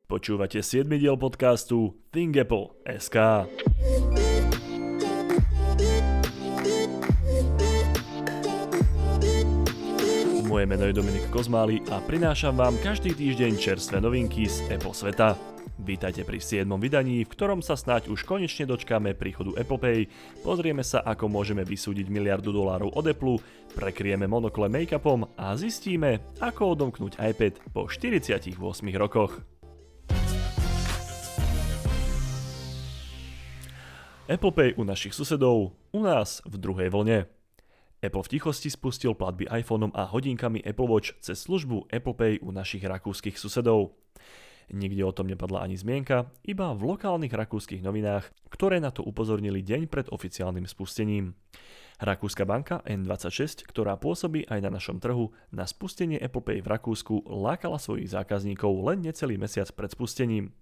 Počúvate 7. diel podcastu ThinkApple.sk. Moje meno je Dominik Kozmály a prinášam vám každý týždeň čerstvé novinky z Apple sveta. Vítajte pri 7. vydaní, v ktorom sa snáď už konečne dočkáme príchodu Apple Pay, pozrieme sa, ako môžeme vysúdiť $1 miliardu od Apple, prekrieme monokle make-upom a zistíme, ako odomknúť iPad po 48 rokoch. Apple Pay u našich susedov, u nás v druhej vlne. Apple v tichosti spustil platby iPhoneom a hodinkami Apple Watch cez službu Apple Pay u našich rakúskych susedov. Nikde o tom nepadla ani zmienka, iba v lokálnych rakúskych novinách, ktoré na to upozornili deň pred oficiálnym spustením. Rakúska banka N26, ktorá pôsobí aj na našom trhu, na spustenie Apple Pay v Rakúsku lákala svojich zákazníkov len necelý mesiac pred spustením.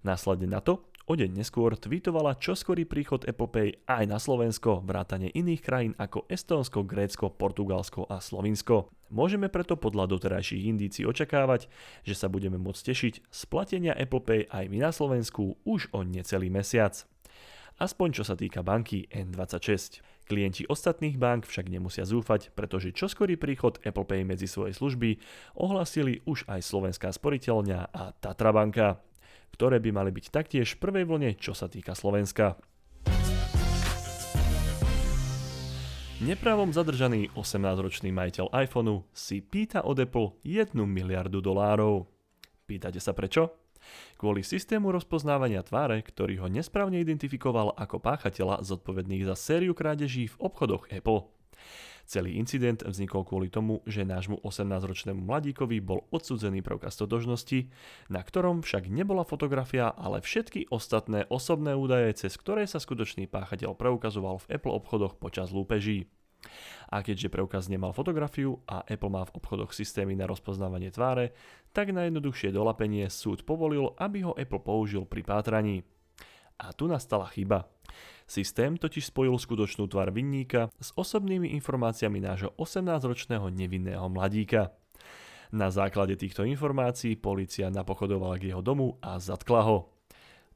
Následne na to, o deň neskôr tweetovala čoskorý príchod Apple Pay aj na Slovensko, vrátane iných krajín ako Estónsko, Grécko, Portugalsko a Slovinsko. Môžeme preto podľa doterajších indícií očakávať, že sa budeme môcť tešiť z platenia Apple Pay aj my na Slovensku už o necelý mesiac. Aspoň čo sa týka banky N26. Klienti ostatných bank však nemusia zúfať, pretože čoskorý príchod Apple Pay medzi svoje služby ohlásili už aj Slovenská sporiteľňa a Tatra banka, ktoré by mali byť taktiež v prvej vlne, čo sa týka Slovenska. Nepravom zadržaný 18-ročný majiteľ iPhoneu si pýta od Apple $1 miliardu. Pýtate sa prečo? Kvôli systému rozpoznávania tváre, ktorý ho nesprávne identifikoval ako páchateľa zodpovedných za sériu krádeží v obchodoch Apple. Celý incident vznikol kvôli tomu, že nášmu 18-ročnému mladíkovi bol odsúdzený preukaz totožnosti, na ktorom však nebola fotografia, ale všetky ostatné osobné údaje, cez ktoré sa skutočný páchateľ preukazoval v Apple obchodoch počas lúpeží. A keďže preukaz nemal fotografiu a Apple má v obchodoch systémy na rozpoznávanie tváre, tak na jednoduchšie doľapenie súd povolil, aby ho Apple použil pri pátraní. A tu nastala chyba. Systém totiž spojil skutočnú tvár vinníka s osobnými informáciami nášho 18-ročného nevinného mladíka. Na základe týchto informácií polícia napochodovala k jeho domu a zatkla ho.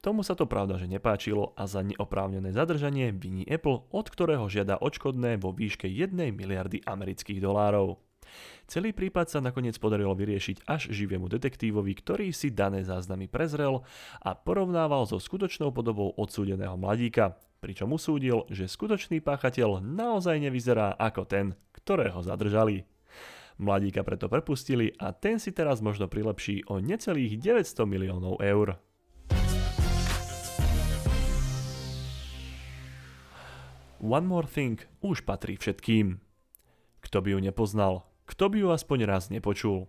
Tomu sa to pravda, že nepáčilo a za neoprávnené zadržanie viní Apple, od ktorého žiada odškodné vo výške $1 miliardy. Celý prípad sa nakoniec podarilo vyriešiť až živému detektívovi, ktorý si dané záznamy prezrel a porovnával so skutočnou podobou odsúdeného mladíka, pričom usúdil, že skutočný páchateľ naozaj nevyzerá ako ten, ktorého zadržali. Mladíka preto prepustili a ten si teraz možno prilepší o necelých €900 miliónov. One More Thing už patrí všetkým. Kto by ju nepoznal? Kto by ju aspoň raz nepočul?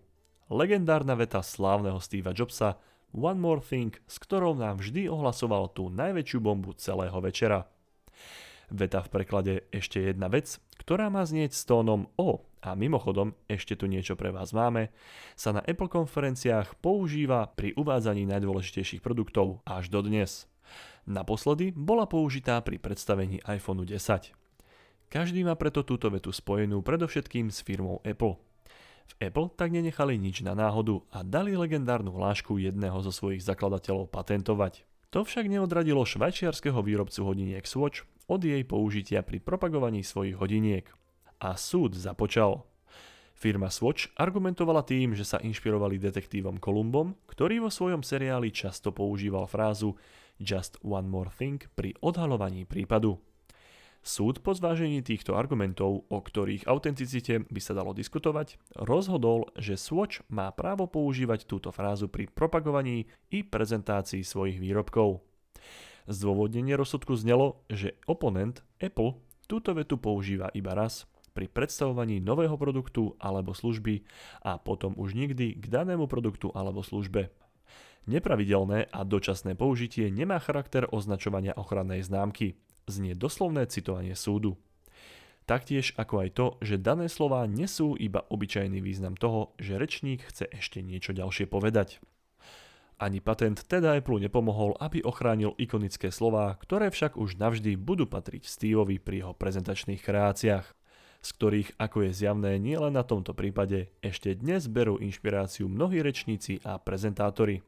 Legendárna veta slávneho Steva Jobsa One More Thing, s ktorou nám vždy ohlasoval tú najväčšiu bombu celého večera. Veta v preklade ešte jedna vec, ktorá má znieť s tónom a mimochodom ešte tu niečo pre vás máme, sa na Apple konferenciách používa pri uvádzaní najdôležitejších produktov až dodnes. Naposledy bola použitá pri predstavení iPhone 10. Každý má preto túto vetu spojenú predovšetkým s firmou Apple. V Apple tak nenechali nič na náhodu a dali legendárnu hlášku jedného zo svojich zakladateľov patentovať. To však neodradilo švajčiarskeho výrobcu hodiniek Swatch od jej použitia pri propagovaní svojich hodiniek. A súd započal. Firma Swatch argumentovala tým, že sa inšpirovali detektívom Columbom, ktorý vo svojom seriáli často používal frázu Just one more thing pri odhaľovaní prípadu. Súd po zvážení týchto argumentov, o ktorých autenticite by sa dalo diskutovať, rozhodol, že Swatch má právo používať túto frázu pri propagovaní i prezentácii svojich výrobkov. Zdôvodnenie rozsudku znelo, že oponent Apple túto vetu používa iba raz pri predstavovaní nového produktu alebo služby a potom už nikdy k danému produktu alebo službe. Nepravidelné a dočasné použitie nemá charakter označovania ochrannej známky. Znie doslovné citovanie súdu. Taktiež ako aj to, že dané slová nesú iba obyčajný význam toho, že rečník chce ešte niečo ďalšie povedať. Ani patent teda Apple nepomohol, aby ochránil ikonické slová, ktoré však už navždy budú patriť Steveovi pri jeho prezentačných kreáciách, z ktorých, ako je zjavné nielen na tomto prípade, ešte dnes berú inšpiráciu mnohí rečníci a prezentátori.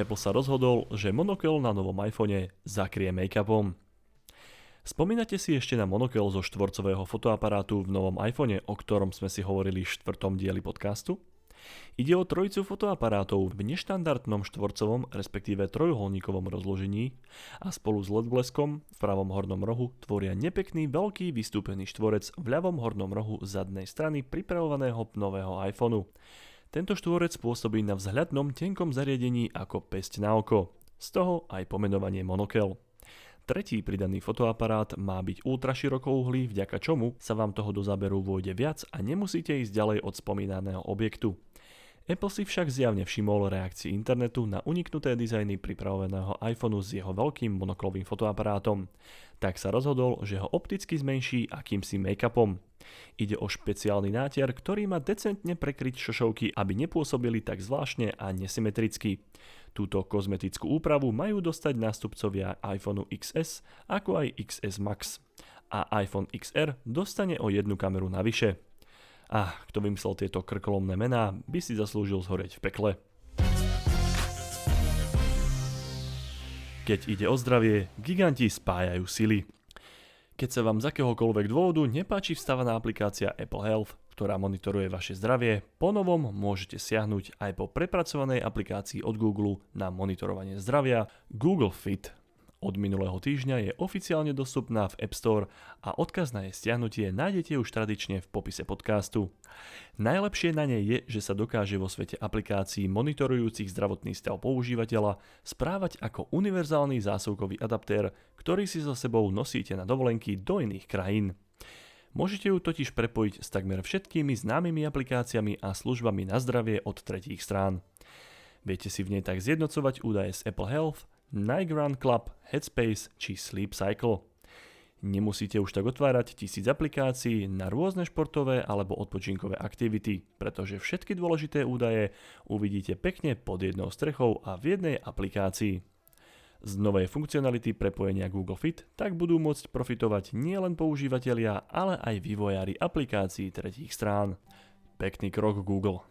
Apple sa rozhodol, že monokel na novom iPhone zakrie make-upom. Spomínate si ešte na monokel zo štvorcového fotoaparátu v novom iPhone, o ktorom sme si hovorili v 4. dieli podcastu? Ide o trojicu fotoaparátov v neštandardnom štvorcovom, respektíve trojuholníkovom rozložení a spolu s LED bleskom v pravom hornom rohu tvoria nepekný veľký vystúpený štvorec v ľavom hornom rohu zadnej strany pripravovaného nového iPhoneu. Tento štvorec pôsobí na vzhľadnom tenkom zariadení ako päsť na oko, z toho aj pomenovanie monokel. Tretí pridaný fotoaparát má byť ultraširokouhlý, vďaka čomu sa vám toho do záberu vôjde viac a nemusíte ísť ďalej od spomínaného objektu. Apple si však zjavne všimol reakcii internetu na uniknuté dizajny pripravovaného iPhoneu s jeho veľkým monoklovým fotoaparátom. Tak sa rozhodol, že ho opticky zmenší akýmsi make-upom. Ide o špeciálny nátier, ktorý má decentne prekryť šošovky, aby nepôsobili tak zvláštne a nesymetricky. Túto kozmetickú úpravu majú dostať nástupcovia iPhoneu XS ako aj XS Max. A iPhone XR dostane o jednu kameru navyše. Kto vymyslel tieto krkolomné mená, by si zaslúžil zhorieť v pekle. Keď ide o zdravie, giganti spájajú sily. Keď sa vám z akéhokoľvek dôvodu nepáči vstavaná aplikácia Apple Health, ktorá monitoruje vaše zdravie, ponovom môžete siahnuť aj po prepracovanej aplikácii od Google na monitorovanie zdravia Google Fit. Od minulého týždňa je oficiálne dostupná v App Store a odkaz na jej stiahnutie nájdete už tradične v popise podcastu. Najlepšie na nej je, že sa dokáže vo svete aplikácií monitorujúcich zdravotný stav používateľa správať ako univerzálny zásuvkový adaptér, ktorý si so sebou nosíte na dovolenky do iných krajín. Môžete ju totiž prepojiť s takmer všetkými známymi aplikáciami a službami na zdravie od tretích strán. Viete si v nej tak zjednocovať údaje z Apple Health, Nike Run Club, Headspace či Sleep Cycle. Nemusíte už tak otvárať 1000 aplikácií na rôzne športové alebo odpočinkové aktivity, pretože všetky dôležité údaje uvidíte pekne pod jednou strechou a v jednej aplikácii. Z novej funkcionality prepojenia Google Fit tak budú môcť profitovať nielen používatelia, ale aj vývojári aplikácií tretích strán. Pekný krok Google.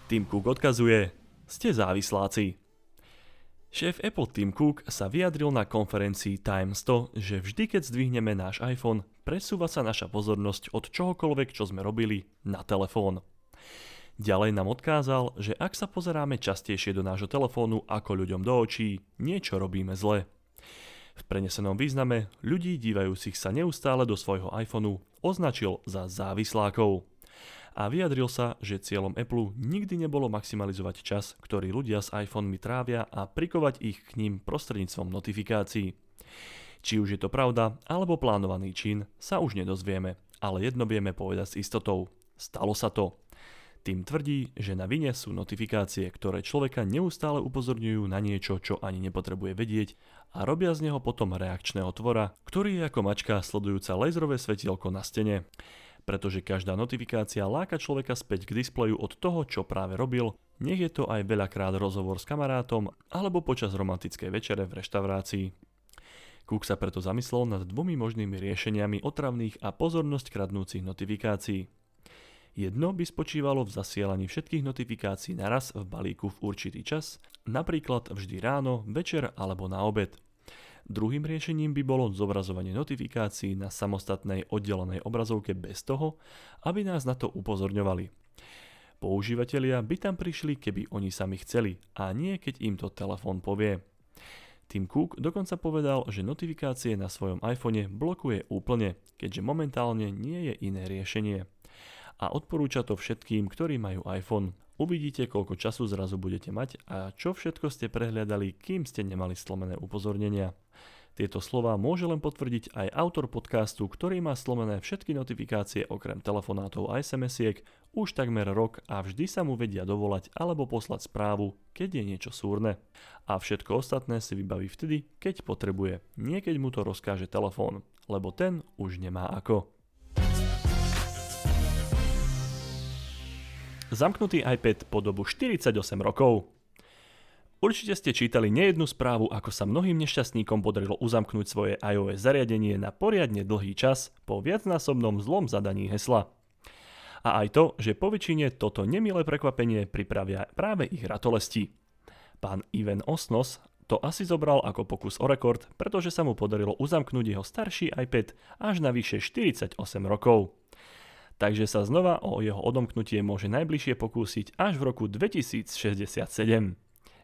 Tim Cook odkazuje, ste závisláci. Šéf Apple Tim Cook sa vyjadril na konferencii Time 100, že vždy keď zdvihneme náš iPhone, presúva sa naša pozornosť od čohokoľvek, čo sme robili, na telefón. Ďalej nám odkázal, že ak sa pozeráme častejšie do nášho telefónu ako ľuďom do očí, niečo robíme zle. V prenesenom význame ľudí dívajúcich sa neustále do svojho iPhoneu označil za závislákov. A vyjadril sa, že cieľom Apple nikdy nebolo maximalizovať čas, ktorý ľudia s iPhonemi trávia a prikovať ich k ním prostredníctvom notifikácií. Či už je to pravda, alebo plánovaný čin, sa už nedozvieme, ale jedno vieme povedať s istotou. Stalo sa to. Tým tvrdí, že na vine sú notifikácie, ktoré človeka neustále upozorňujú na niečo, čo ani nepotrebuje vedieť a robia z neho potom reakčného tvora, ktorý je ako mačka sledujúca laserové svetielko na stene. Pretože každá notifikácia láka človeka späť k displeju od toho, čo práve robil, nech je to aj veľakrát rozhovor s kamarátom alebo počas romantickej večere v reštaurácii. Cook sa preto zamyslel nad dvomi možnými riešeniami otravných a pozornosť kradnúcich notifikácií. Jedno by spočívalo v zasielaní všetkých notifikácií naraz v balíku v určitý čas, napríklad vždy ráno, večer alebo na obed. Druhým riešením by bolo zobrazovanie notifikácií na samostatnej oddelenej obrazovke bez toho, aby nás na to upozorňovali. Používatelia by tam prišli, keby oni sami chceli, a nie keď im to telefón povie. Tim Cook dokonca povedal, že notifikácie na svojom iPhone blokuje úplne, keďže momentálne nie je iné riešenie. A odporúča to všetkým, ktorí majú iPhone. Uvidíte, koľko času zrazu budete mať a čo všetko ste prehliadali, kým ste nemali slomené upozornenia. Tieto slová môže len potvrdiť aj autor podcastu, ktorý má slomené všetky notifikácie okrem telefonátov a SMS-iek už takmer rok a vždy sa mu vedia dovolať alebo poslať správu, keď je niečo súrne. A všetko ostatné si vybaví vtedy, keď potrebuje, nie keď mu to rozkáže telefón, lebo ten už nemá ako. Zamknutý iPad po dobu 48 rokov. Určite ste čítali nejednu správu, ako sa mnohým nešťastníkom podarilo uzamknúť svoje iOS zariadenie na poriadne dlhý čas po viacnásobnom zlom zadaní hesla. A aj to, že poväčšine toto nemilé prekvapenie pripravia práve ich ratolesti. Pán Ivan Osnos to asi zobral ako pokus o rekord, pretože sa mu podarilo uzamknúť jeho starší iPad až na vyše 48 rokov. Takže sa znova o jeho odomknutie môže najbližšie pokúsiť až v roku 2067.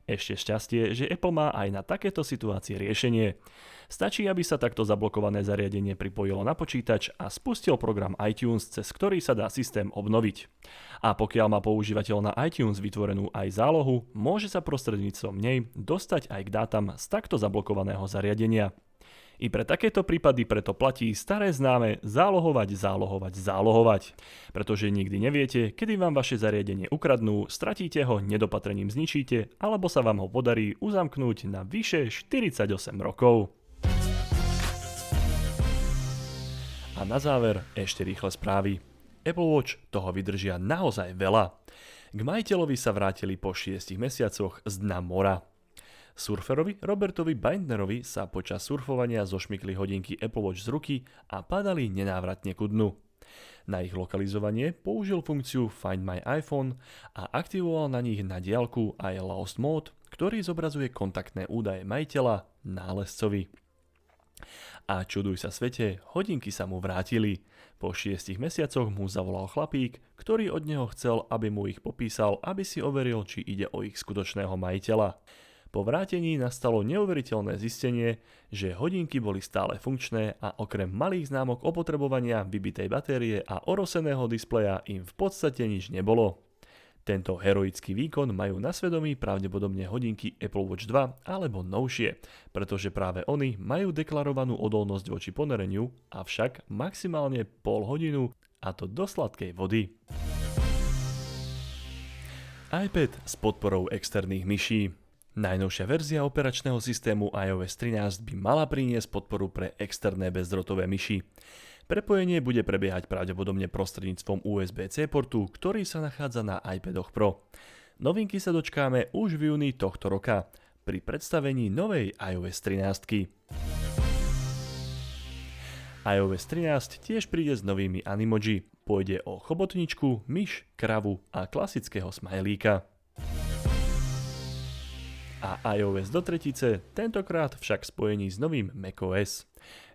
Ešte šťastie, že Apple má aj na takéto situácie riešenie. Stačí, aby sa takto zablokované zariadenie pripojilo na počítač a spustil program iTunes, cez ktorý sa dá systém obnoviť. A pokiaľ má používateľ na iTunes vytvorenú aj zálohu, môže sa prostredníctvom nej dostať aj k dátam z takto zablokovaného zariadenia. I pre takéto prípady preto platí staré známe zálohovať. Pretože nikdy neviete, kedy vám vaše zariadenie ukradnú, stratíte ho, nedopatrením zničíte, alebo sa vám ho podarí uzamknúť na vyše 48 rokov. A na záver ešte rýchle správy. Apple Watch toho vydržia naozaj veľa. K majiteľovi sa vrátili po 6 mesiacoch z dna mora. Surferovi Robertovi Bindnerovi sa počas surfovania zošmykli hodinky Apple Watch z ruky a padali nenávratne ku dnu. Na ich lokalizovanie použil funkciu Find My iPhone a aktivoval na nich na diaľku aj Lost Mode, ktorý zobrazuje kontaktné údaje majiteľa nálezcovi. A čuduj sa svete, hodinky sa mu vrátili. Po 6 mesiacoch mu zavolal chlapík, ktorý od neho chcel, aby mu ich popísal, aby si overil, či ide o ich skutočného majiteľa. Po vrátení nastalo neuveriteľné zistenie, že hodinky boli stále funkčné a okrem malých známok opotrebovania, vybitej batérie a oroseného displeja im v podstate nič nebolo. Tento heroický výkon majú na svedomí pravdepodobne hodinky Apple Watch 2 alebo novšie, pretože práve oni majú deklarovanú odolnosť voči ponoreniu, avšak maximálne pol hodinu, a to do sladkej vody. iPad s podporou externých myší. Najnovšia verzia operačného systému iOS 13 by mala priniesť podporu pre externé bezdrôtové myši. Prepojenie bude prebiehať pravdepodobne prostredníctvom USB-C portu, ktorý sa nachádza na iPadoch Pro. Novinky sa dočkáme už v júni tohto roka, pri predstavení novej iOS 13. iOS 13 tiež príde s novými animoji. Pôjde o chobotničku, myš, kravu a klasického smajlíka. A iOS do tretice, tentokrát však spojení s novým macOS.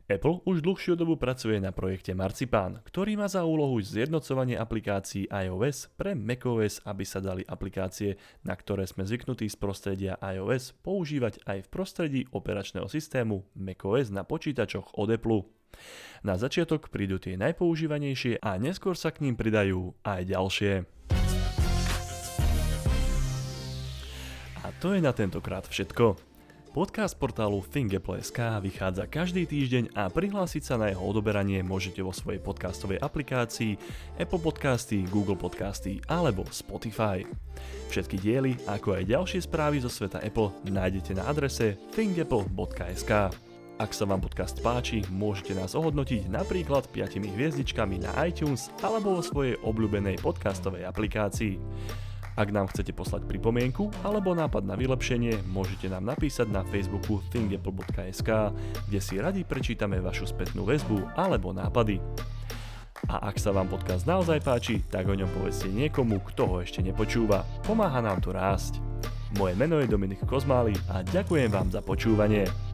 Apple už dlhšiu dobu pracuje na projekte Marcipán, ktorý má za úlohu zjednocovanie aplikácií iOS pre macOS, aby sa dali aplikácie, na ktoré sme zvyknutí z prostredia iOS, používať aj v prostredí operačného systému macOS na počítačoch od Apple. Na začiatok prídu tie najpoužívanejšie a neskôr sa k ním pridajú aj ďalšie. A to je na tentokrát všetko. Podcast portálu ThinkApple.sk vychádza každý týždeň a prihlásiť sa na jeho odoberanie môžete vo svojej podcastovej aplikácii Apple Podcasty, Google Podcasty alebo Spotify. Všetky diely, ako aj ďalšie správy zo sveta Apple nájdete na adrese thinkapple.sk. Ak sa vám podcast páči, môžete nás ohodnotiť napríklad 5 hviezdičkami na iTunes alebo vo svojej obľúbenej podcastovej aplikácii. Ak nám chcete poslať pripomienku alebo nápad na vylepšenie, môžete nám napísať na Facebooku thinkapple.sk, kde si radi prečítame vašu spätnú väzbu alebo nápady. A ak sa vám podcast naozaj páči, tak o ňom povedzte niekomu, kto ho ešte nepočúva. Pomáha nám to rásť. Moje meno je Dominik Kozmály a ďakujem vám za počúvanie.